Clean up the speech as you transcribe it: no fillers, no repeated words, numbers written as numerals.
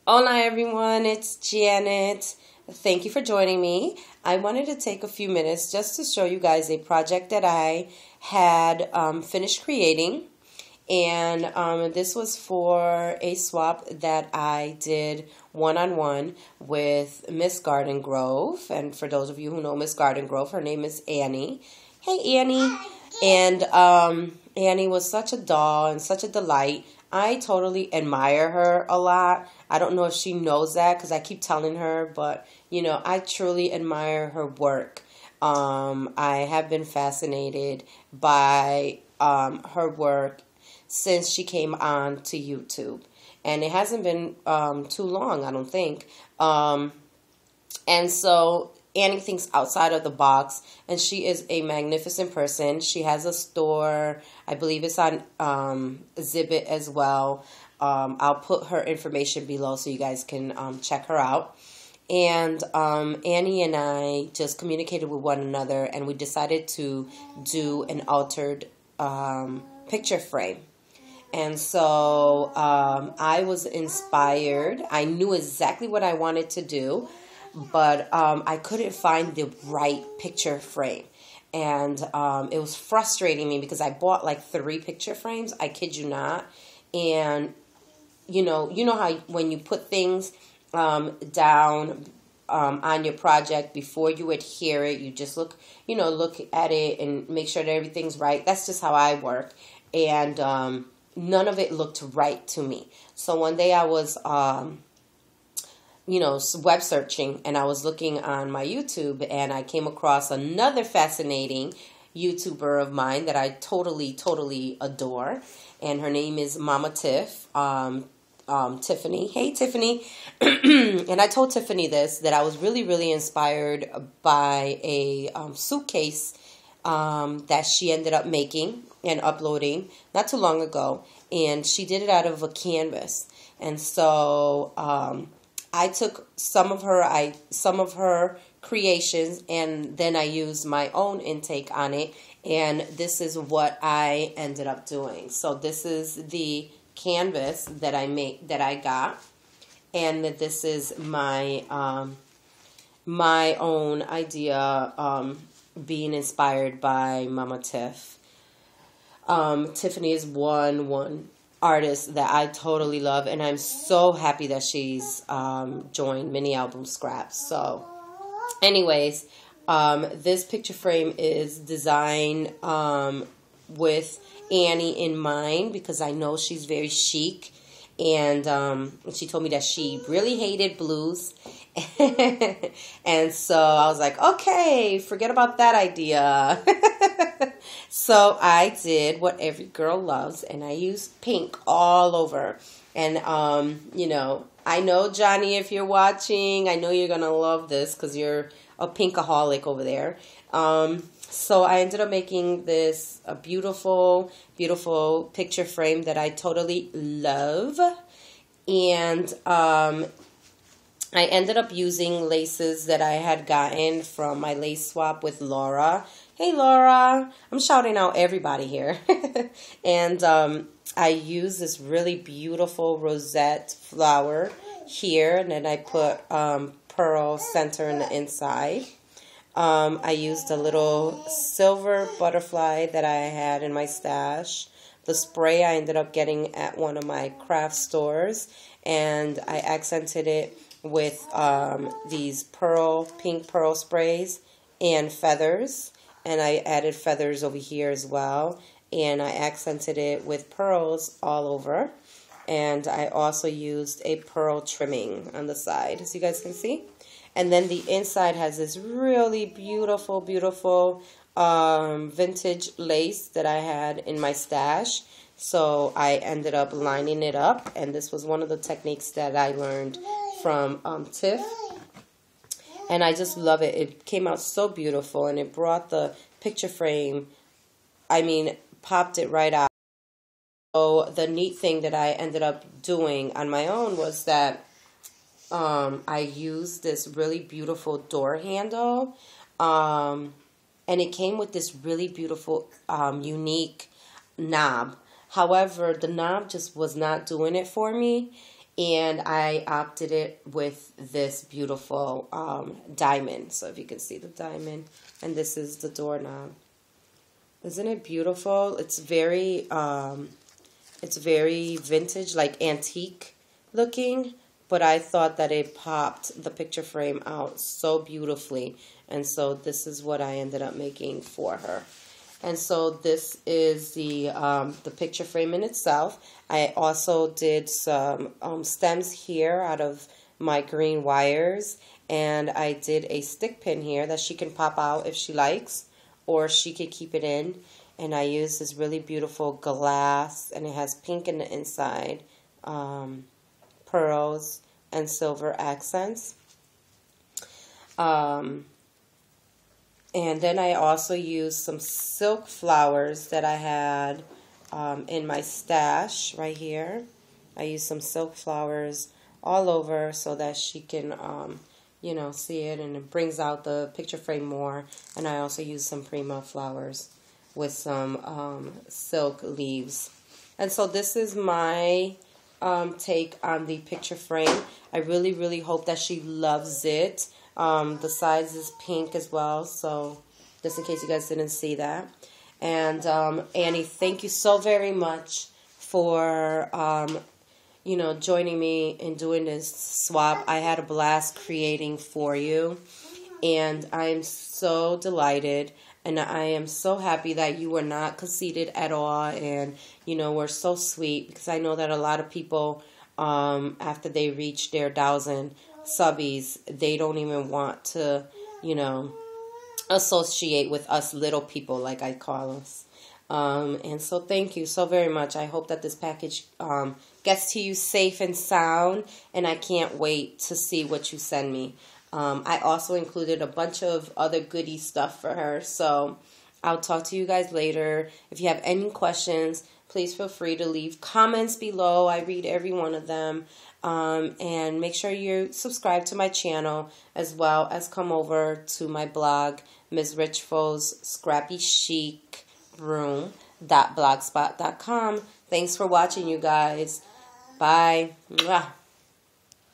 Hola everyone, it's Janet. Thank you for joining me. I wanted to take a few minutes just to show you guys a project that I had finished creating. And this was for a swap that I did one-on-one with Miss Garden Grove. And for those of you who know Miss Garden Grove, her name is Annie. Hey Annie. And Annie was such a doll and such a delight. I totally admire her a lot. I don't know if she knows that because I keep telling her, but I truly admire her work. I have been fascinated by her work since she came on to YouTube. And it hasn't been too long, I don't think. And so Annie thinks outside of the box, and she is a magnificent person. She has a store. I believe it's on Exhibit as well. I'll put her information below so you guys can check her out. And Annie and I just communicated with one another, and we decided to do an altered picture frame. And so I was inspired. I knew exactly what I wanted to do, but I couldn't find the right picture frame. And it was frustrating me because I bought like 3 picture frames. I kid you not. And you know how when you put things down on your project before you adhere it, you just look at it and make sure that everything's right. That's just how I work. And none of it looked right to me. So one day I was web searching, and I was looking on my YouTube, and I came across another fascinating YouTuber of mine that I totally adore, and her name is Mama Tiff, Tiffany. Hey, Tiffany. And I told Tiffany that I was really inspired by a suitcase that she ended up making and uploading not too long ago, and she did it out of a canvas. And so I took some of her creations, and then I used my own intake on it, and this is what I ended up doing. So this is the canvas that I got, and this is my my own idea, being inspired by Mama Tiff. Tiffany is one artist that I totally love, and I'm so happy that she's joined Mini Album Scraps. So anyways, this picture frame is designed with Annie in mind because I know she's very chic, and she told me that she really hated blues. And so I was like, okay, forget about that idea. So I did what every girl loves, and I used pink all over. And, I know, Johnny, if you're watching, I know you're going to love this because you're a pinkaholic over there. So I ended up making this a beautiful picture frame that I totally love. And I ended up using laces that I had gotten from my lace swap with Laura. Hey, Laura. I'm shouting out everybody here. And I used this really beautiful rosette flower here, and then I put pearl center in the inside. I used a little silver butterfly that I had in my stash. The spray I ended up getting at one of my craft stores, and I accented it with these pink pearl sprays and feathers, and I added feathers over here as well, and I accented it with pearls all over, and I also used a pearl trimming on the side, as you guys can see. And then the inside has this really beautiful vintage lace that I had in my stash. So I ended up lining it up, and this was one of the techniques that I learned from Tiff. And I just love it. It came out so beautiful, and it brought the picture frame, popped it right out. So the neat thing that I ended up doing on my own was that I used this really beautiful door handle, and it came with this really beautiful, unique knob. However, the knob just was not doing it for me, And I opted it with this beautiful diamond. So if you can see the diamond, and this is the doorknob. Isn't it beautiful? It's very vintage, like antique looking, but I thought that it popped the picture frame out so beautifully, and so this is what I ended up making for her. And so this is the picture frame in itself. I also did some stems here out of my green wires, and I did a stick pin here that she can pop out if she likes, or she could keep it in. And I used this really beautiful glass, and it has pink in the inside, pearls and silver accents. And then I also used some silk flowers that I had in my stash right here. I used some silk flowers all over so that she can, you know, see it, and it brings out the picture frame more. And I also used some Prima flowers with some silk leaves. And so this is my take on the picture frame. I really, really hope that she loves it. The size is pink as well, so just in case you guys didn't see that. And Annie, thank you so very much for you know, joining me in doing this swap. I had a blast creating for you, and I'm so delighted, and I am so happy that you were not conceited at all, and you know, we're so sweet, because I know that a lot of people after they reach their 1,000 subbies, they don't even want to, you know, associate with us little people, like I call us. And so thank you so very much. I hope that this package gets to you safe and sound, and I can't wait to see what you send me. I also included a bunch of other goodie stuff for her, so I'll talk to you guys later. If you have any questions, please feel free to leave comments below. I read every one of them. And make sure you subscribe to my channel, as well as come over to my blog, MzRichful's Scrappy Chic Room.blogspot.com. Thanks for watching, you guys. Bye. Mwah.